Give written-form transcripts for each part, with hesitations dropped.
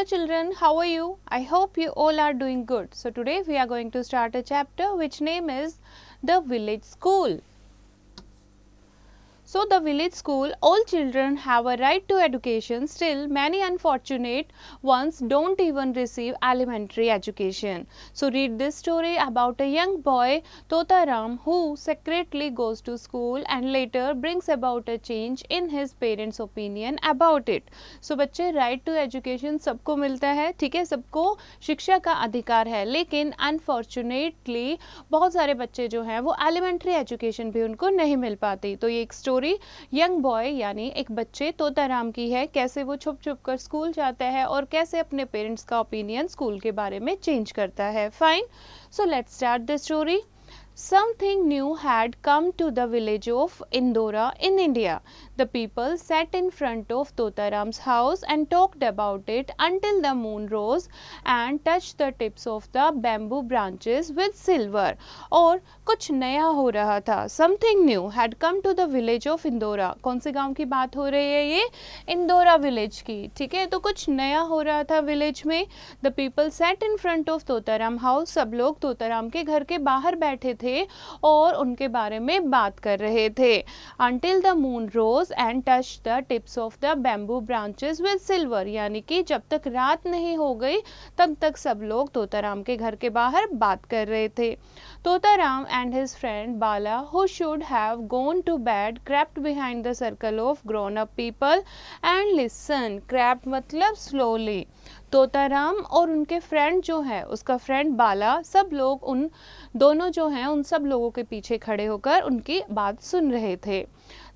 Hello children, how are you? I hope you all are doing good. So today we are going to start a chapter which name is The Village School. So the village school, all children have a right to education. Still, many unfortunate ones don't even receive elementary education. So read this story about a young boy, Totaram, who secretly goes to school and later brings about a change in his parents' opinion about it. So बच्चे right to education सबको मिलता है, ठीक है, सबको शिक्षा का अधिकार है, लेकिन अनफॉर्चुनेटली बहुत सारे बच्चे जो हैं वो एलिमेंट्री एजुकेशन भी उनको नहीं मिल पाती. तो ये एक स्टोरी यंग बॉय यानी एक बच्चे तोताराम की है, कैसे वो छुप छुप कर स्कूल जाता है और कैसे अपने पेरेंट्स का ओपिनियन स्कूल के बारे में चेंज करता है. Fine, so let's start the story. Something new had come to the village of Indora in India. The people sat in front of Totaram's house and talked about it until the moon rose and touched the tips of the bamboo branches with silver. और कुछ नया हो रहा था. Something new had come to the village of Indora. कौन से गांव की बात हो रही है ये? इंदौरा विलेज की, ठीक है. तो कुछ नया हो रहा था विलेज में. The people sat in front of Totaram house. सब लोग तोताराम के घर के बाहर बैठे थे और उनके बारे में बात कर रहे थे. Until the moon rose and touched the tips of the bamboo branches with silver. यानी कि जब तक रात नहीं हो गई तब तक सब लोग तोताराम के घर के बाहर बात कर रहे थे. Totaram and his friend Bala, who should have gone to bed, crept behind the circle of grown-up people and listened. Crept मतलब slowly. तोताराम और उनके फ्रेंड जो है, उसका फ्रेंड बाला, सब लोग उन दोनों जो हैं उन सब लोगों के पीछे खड़े होकर उनकी बात सुन रहे थे.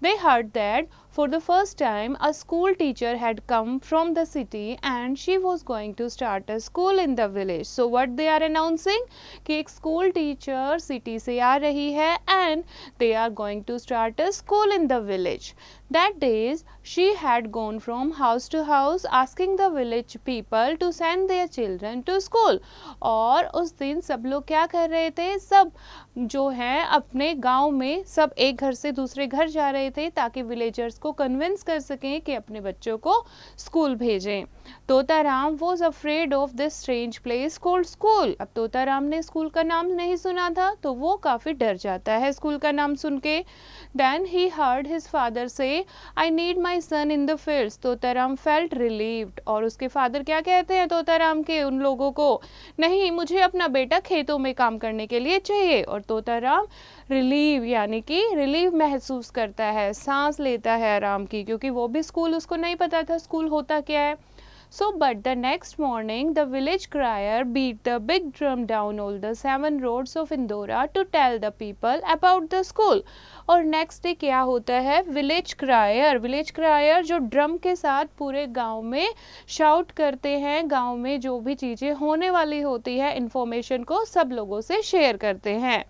They heard that for the first time a school teacher had come from the city and she was going to start a school in the village. So what they are announcing कि एक school teacher city से आ रही है and they are going to start a school in the village. That days she had gone from house to house asking the village people to send their children to school. और उस दिन सब लोग क्या कर रहे थे, सब जो हैं अपने गांव में सब एक घर से दूसरे घर जा रहे थे ताकि विलेजर्स को कन्विंस कर सकें कि अपने बच्चों को स्कूल भेजें. Totaram was afraid of this strange place called school. अब तोताराम ने स्कूल का नाम नहीं सुना था तो वो काफ़ी डर जाता है स्कूल का नाम सुन के. Then he heard his father से I need my son in the fields. Totaram felt relieved. और उसके फादर क्या कहते हैं तोताराम के उन लोगों को, नहीं, मुझे अपना बेटा खेतों में काम करने के लिए चाहिए. और तोताराम रिलीव यानी कि रिलीव महसूस करता है, सांस लेता है आराम की, क्योंकि वो भी स्कूल, उसको नहीं पता था स्कूल होता क्या है. So, but the next morning, the village crier beat the big drum down all the 7 roads of Indora to tell the people about the school. और नेक्स्ट डे क्या होता है, विलेज क्रायर जो ड्रम के साथ पूरे गांव में शाउट करते हैं, गांव में जो भी चीज़ें होने वाली होती है इन्फॉर्मेशन को सब लोगों से शेयर करते हैं.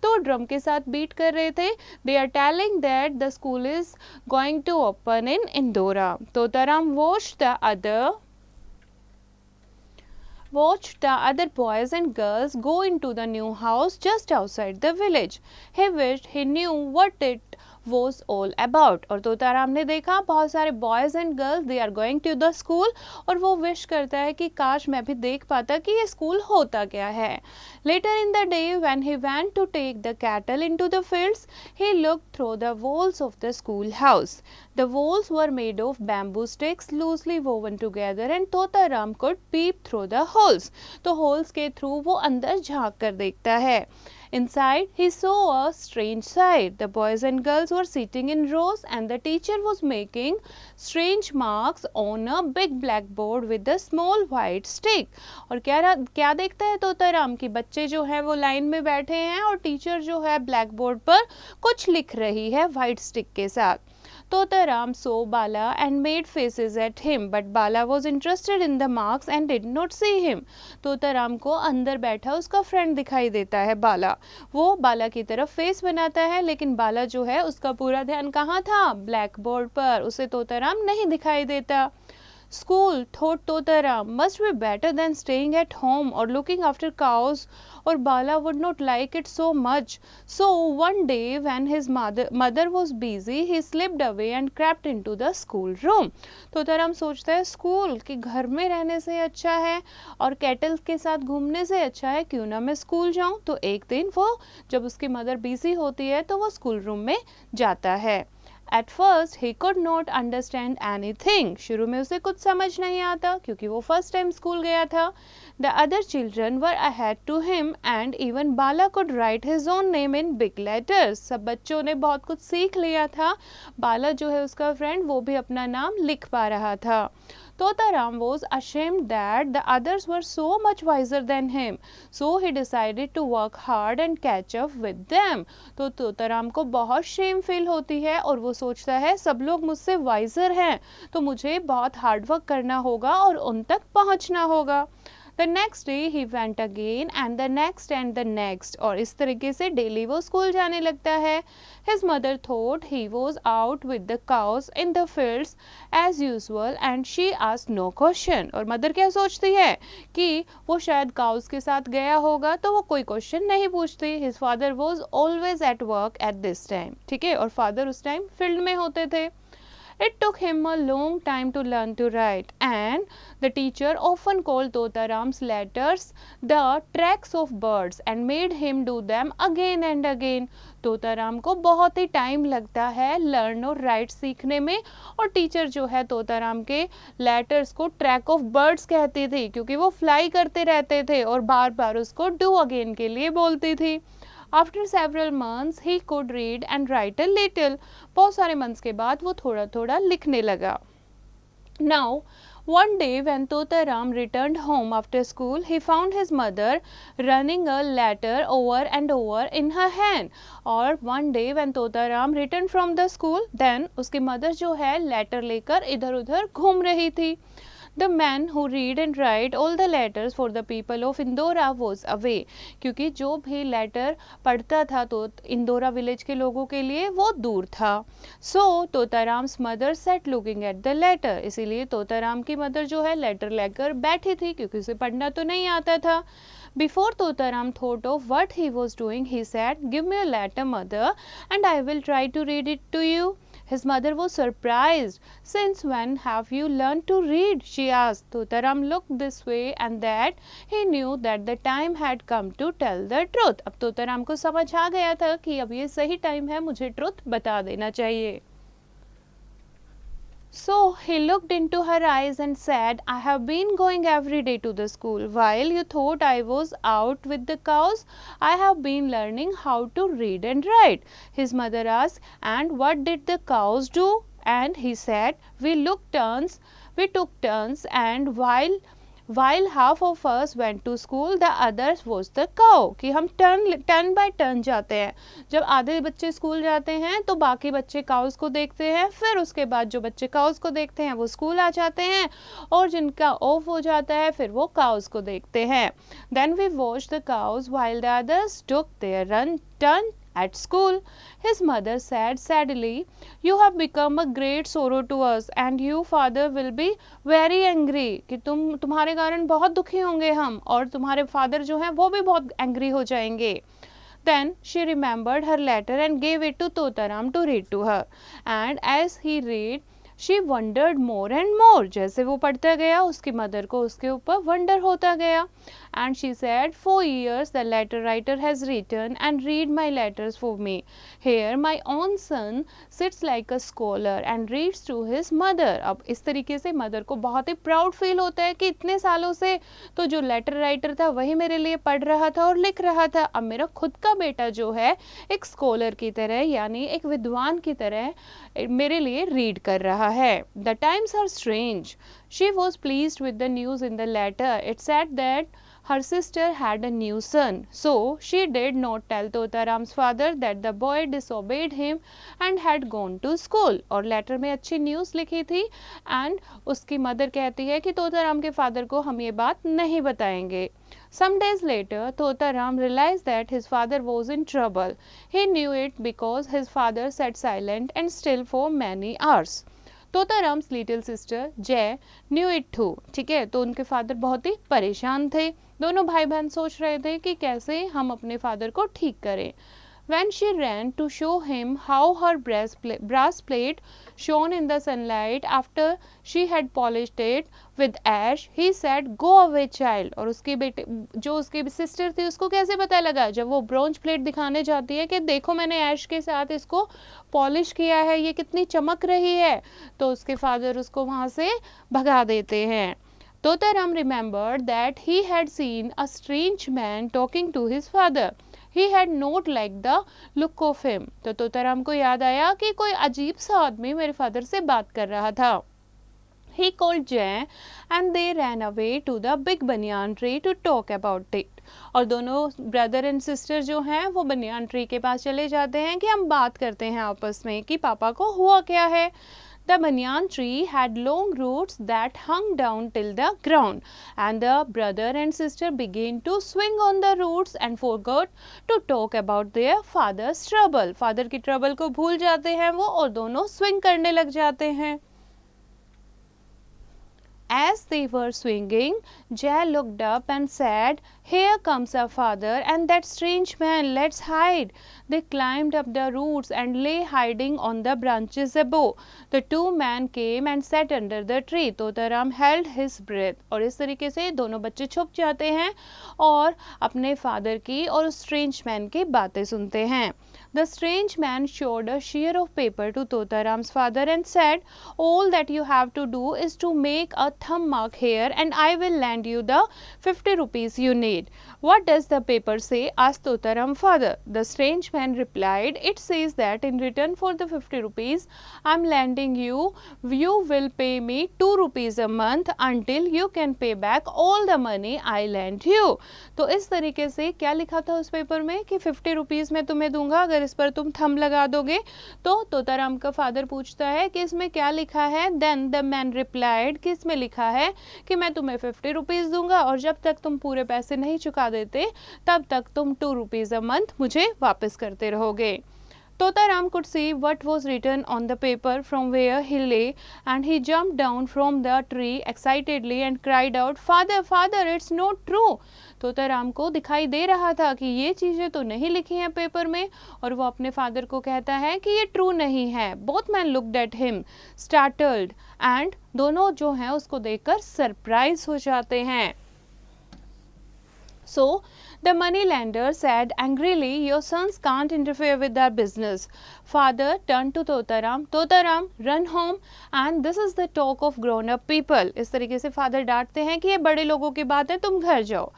तो ड्रम के साथ बीट कर रहे थे. They are telling that the school is going to open in Indora. Totaram watched the other boys and girls go into the new house just outside the village. He wished he knew what it was all about. और तोताराम ने देखा बहुत सारे boys and girls they are going to the school और वो wish करता है कि काश मैं भी देख पाता कि ये स्कूल होता क्या है. Later in the day when he went to take the cattle into the fields, he looked through the walls of the school house. The walls were made of bamboo sticks loosely woven together and Totaram could peep through the holes. तो holes के through वो अंदर झांक कर देखता है. Inside, he saw a strange sight. The boys and girls were sitting in rows and the teacher was making strange marks on a big blackboard with a small white stick. और क्या देखता है तोताराम कि बच्चे जो हैं वो लाइन में बैठे हैं और टीचर जो है ब्लैक बोर्ड पर कुछ लिख रही है वाइट स्टिक के साथ. Totaram saw Bala and made faces at him, but Bala was interested in the marks and did not see him. Totaram को अंदर बैठा उसका फ्रेंड दिखाई देता है बाला. वो बाला की तरफ फेस बनाता है लेकिन बाला जो है उसका पूरा ध्यान कहाँ था, ब्लैक बोर्ड पर. उसे तोताराम नहीं दिखाई देता. School, thought Totaram, must be better than staying at home or looking after cows, or Bala would not like it so much. So one day when his mother was busy, he slipped away and crept into the school room. Totaram सोचता है school कि घर में रहने से अच्छा है और कैटल के साथ घूमने से अच्छा है, क्यों ना मैं स्कूल जाऊं। तो एक दिन वो जब उसकी मदर बिजी होती है तो वो स्कूल रूम में जाता है। At first he could not understand anything. शुरू में उसे कुछ समझ नहीं आता क्योंकि वो फर्स्ट टाइम स्कूल गया था। The other children were ahead to him and even Bala could write his own name in big letters. सब बच्चों ने बहुत कुछ सीख लिया था। बाला जो है उसका फ्रेंड, वो भी अपना नाम लिख पा रहा था। Totaram was ashamed that the others were so much wiser than him, so he decided to work hard and catch up with them. तो तोताराम को बहुत शेम फील होती है और वो सोचता है सब लोग मुझसे वाइजर हैं, तो मुझे बहुत हार्ड वर्क करना होगा और उन तक पहुंचना होगा। The next day he went again and the next और इस तरीके से डेली वो स्कूल जाने लगता है। His mother thought he was out with the cows in the fields as usual and she asked no question। और मदर क्या सोचती है कि वो शायद काउस के साथ गया होगा, तो वो कोई क्वेश्चन नहीं पूछती। His father was always at work at this time, ठीक है, और फादर उस टाइम फील्ड में होते थे। It took him a long time to learn to write, and the teacher often called Totaram's letters the tracks of birds and made him do them again and again. Totaram को बहुत ही time लगता है learn और right सीखने में, और teacher जो है तोताराम के लेटर्स को ट्रैक ऑफ बर्ड्स कहती थी क्योंकि वो फ्लाई करते रहते थे और बार बार उसको डू अगेन के लिए बोलती थी। After several months he could read and write a little. बहुत सारे मंथ्स के बाद वो थोड़ा थोड़ा लिखने लगा। Now one day when Totaram returned home after school, he found his mother running a letter over and over in her hand. और one day when Totaram returned from the school, then उसकी mother जो है letter लेकर इधर उधर घूम रही थी। The man who read and write all the letters for the people of Indora was away. क्योंकि जो भी लेटर पढ़ता था तो इंदौरा विलेज के लोगों के लिए वो दूर था। So Totaram's mother sat looking at the letter. इसीलिए तोताराम की मदर जो है लेटर लेकर बैठी थी क्योंकि उसे पढ़ना तो नहीं आता था। Before Totaram thought of what he was doing, he said, "Give me a letter, mother, and I will try to read it to you." His mother was surprised. "Since when have you learned to read?" she asked. Totaram looked this way and that. He knew that the time had come to tell the truth. अब तोताराम को समझ आ गया था कि अब ये सही time है, मुझे ट्रुथ बता देना चाहिए। So he looked into her eyes and said, "I have been going every day to the school. While you thought I was out with the cows, I have been learning how to read and write." His mother asked, "And what did the cows do?" And he said, we took turns, and while half of us went to school, the others was the cow. कि हम turn by turn जाते हैं। जब आधे बच्चे school जाते हैं तो बाकी बच्चे काउस को देखते हैं, फिर उसके बाद जो बच्चे काउस को देखते हैं वो स्कूल आ जाते हैं, और जिनका ऑफ हो जाता है फिर वो काउस को देखते हैं। Then we watched the cows while the others took their turn at school. His mother said sadly, "You have become a great sorrow to us, and you father will be very angry." कि तुम्हारे कारण बहुत दुखी होंगे हम, और तुम्हारे father जो हैं वो भी बहुत एंग्री हो जाएंगे। Then she remembered her letter and gave it to Totaram to read to her, and as he read, she wondered more and more. जैसे वो पढ़ता गया उसकी मदर को उसके ऊपर वंडर होता गया। And she said, "For years the letter writer has written and read my letters for me. Here my own son sits like a scholar and reads to his mother." अब इस तरीके से mother को बहुत ही proud feel होता है कि इतने सालों से तो जो लेटर राइटर था वही मेरे लिए पढ़ रहा था और लिख रहा था, अब मेरा खुद का बेटा जो है एक स्कॉलर की तरह यानी एक विद्वान की तरह मेरे लिए रीड कर रहा है। The times are strange. She was pleased with the news in the letter. It said that her sister had a new son. So she did not tell Totaram's father that the boy disobeyed him and had gone to school. और letter में अच्छी news लिखी थी, and उसकी mother कहती है कि तोताराम के फादर को हम ये बात नहीं बताएंगे। Some days later, Totaram realized that his father was in trouble. He knew it because his father sat silent and still for many hours. Totaram's little sister Jay knew it too. ठीक है, तो उनके फादर बहुत ही परेशान थे। दोनों भाई बहन सोच रहे थे कि कैसे हम अपने फादर को ठीक करें। When she ran to show him how her brass plate shone in the sunlight after she had polished it with ash, he said, "Go away, child." और उसकी बेटे जो उसकी सिस्टर थी उसको कैसे पता लगा जब वो ब्रॉन्ज प्लेट दिखाने जाती है कि देखो मैंने ऐश के साथ इसको पॉलिश किया है, ये कितनी चमक रही है, तो उसके फादर उसको वहाँ से भगा देते हैं। Totaram remembered that he had seen a strange man talking to his father. He had not liked the look of him. तो तोताराम को याद आया कि कोई अजीब सा आदमी मेरे फादर से बात कर रहा था। He called Jay and they ran away to the big banyan tree to talk about it. और दोनों ब्रदर एंड सिस्टर जो हैं वो बनियान ट्री के पास चले जाते हैं कि हम बात करते हैं आपस में कि पापा को हुआ क्या है। The banyan tree had long roots that hung down till the ground, and the brother and sister began to swing on the roots and forgot to talk about their father's trouble. Father की trouble को भूल जाते हैं वो और दोनों swing करने लग जाते हैं। As they were swinging, Jay looked up and said, "Here comes our father and that strange man. Let's hide." They climbed up the roots and lay hiding on the branches above. The two men came and sat under the tree. Totaram held his breath. और इस तरीके से दोनों बच्चे छुप जाते हैं और अपने फादर की और उस स्ट्रेंज मैन की बातें सुनते हैं। The strange man showed a sheer of paper to Totaram's father and said, "All that you have to do is to make a thumb mark here and I will lend you the 50 rupees you need." "What does the paper say?" asked Totaram's father. The strange man replied, "It says that in return for the 50 rupees I am lending you, you will pay me 2 rupees a month until you can pay back all the money I lent you." तो इस तरीके से क्या लिखा था उस paper में कि 50 रुपीज़ मैं तुम्हें दूंगा अगर इस पर तुम थंब लगा दोगे। तो तोताराम का फादर पूछता है कि इसमें क्या लिखा है। देन द मैन रिप्लाइड कि इसमें लिखा है कि मैं तुम्हें 50 रुपीज़ दूंगा और जब तक तुम पूरे पैसे नहीं चुका देते तब तक तुम 2 रुपीज़ अ मंथ मुझे वापस करते रहोगे। Totaram could see what was written on the paper from where he lay, and he jumped down from the tree excitedly and cried out, "Father, father, it's not true." Totaram को दिखाई दे रहा था कि ये चीज़ें तो नहीं लिखी हैं पेपर में और वो अपने फादर को कहता है कि ये ट्रू नहीं है। Both men looked at him, startled, and दोनों जो हैं उसको देखकर सरप्राइज हो जाते हैं। So the moneylender said angrily, "Your sons can't interfere with our business." Father turned to Totaram, "Totaram, run home, and this is the talk of grown-up people." इस तरीके से फादर डांटते हैं कि ये बड़े लोगों की बात है, तुम घर जाओ।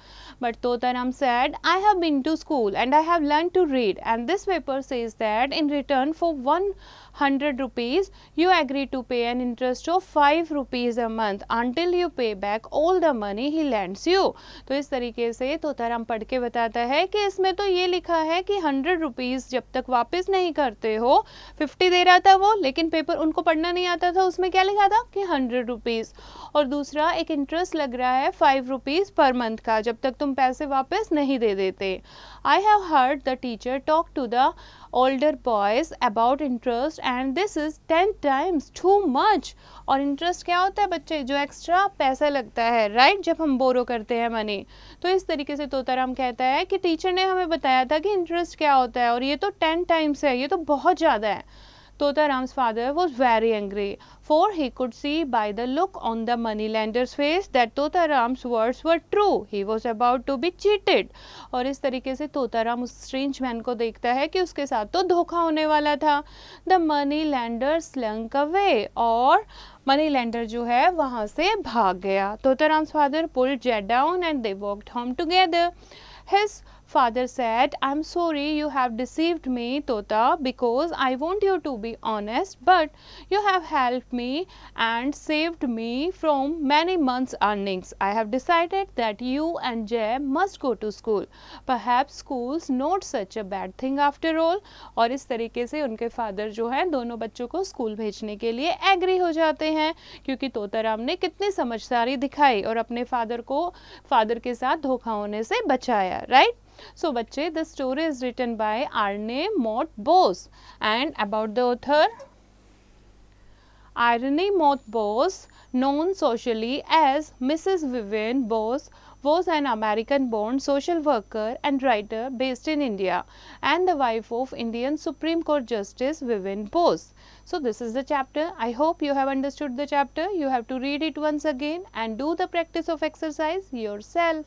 But Totaram said, "I have been to school and I have learned to read, and this paper says that in return for 100 rupees, you agree to pay an interest of 5 rupees a month until you pay back all the money he lends you." तो इस तरीके से तोताराम पढ़ के बताता है कि इसमें तो ये लिखा है कि 100 रुपीज़ जब तक वापस नहीं करते हो, 50 दे रहा था वो, लेकिन पेपर उनको पढ़ना नहीं आता था, उसमें क्या लिखा था कि 100 रुपीज़, और दूसरा एक इंटरेस्ट लग रहा है 5 रुपीज़ पर मंथ का जब तक तुम पैसे वापस नहीं दे देते। I have heard the teacher talk to the older boys about interest and this is 10 times too much. और इंटरेस्ट क्या होता है बच्चे, जो एक्स्ट्रा पैसा लगता है, राइट, जब हम बोरो करते हैं मनी। तो इस तरीके से तोताराम कहता है कि टीचर ने हमें बताया था कि इंटरेस्ट क्या होता है और ये तो 10 टाइम्स है, ये तो बहुत ज़्यादा है। Totaram's father was very angry, for he could see by the look on the moneylender's face that Totaram's words were true. He was about to be cheated. और इस तरीके से तोताराम उस स्ट्रेंज मैन को देखता है कि उसके साथ तो धोखा होने वाला था। The moneylender slunk away, और मनी लेंडर जो है वहाँ से भाग गया। Totaram's father pulled Jed down and they walked home together. His father said, "I'm sorry you have deceived me, Tota, because I want you to be honest, but you have helped me and saved me from many months' earnings. I have decided that you and Jay must go to school. Perhaps school's not such a bad thing after all." और इस तरीके से उनके father जो हैं दोनों बच्चों को स्कूल भेजने के लिए एग्री हो जाते हैं, क्योंकि तोताराम ने कितनी समझदारी दिखाई और अपने फादर के साथ धोखा होने से बचाया, राइट। So बच्चे, the story is written by Arne Mott Bose and about the author Irene Moth Bose, known socially as Mrs. Vivian Bose, was an American-born social worker and writer based in India and the wife of Indian Supreme Court Justice Vivian Bose. So, this is the chapter. I hope you have understood the chapter. You have to read it once again and do the practice of exercise yourself.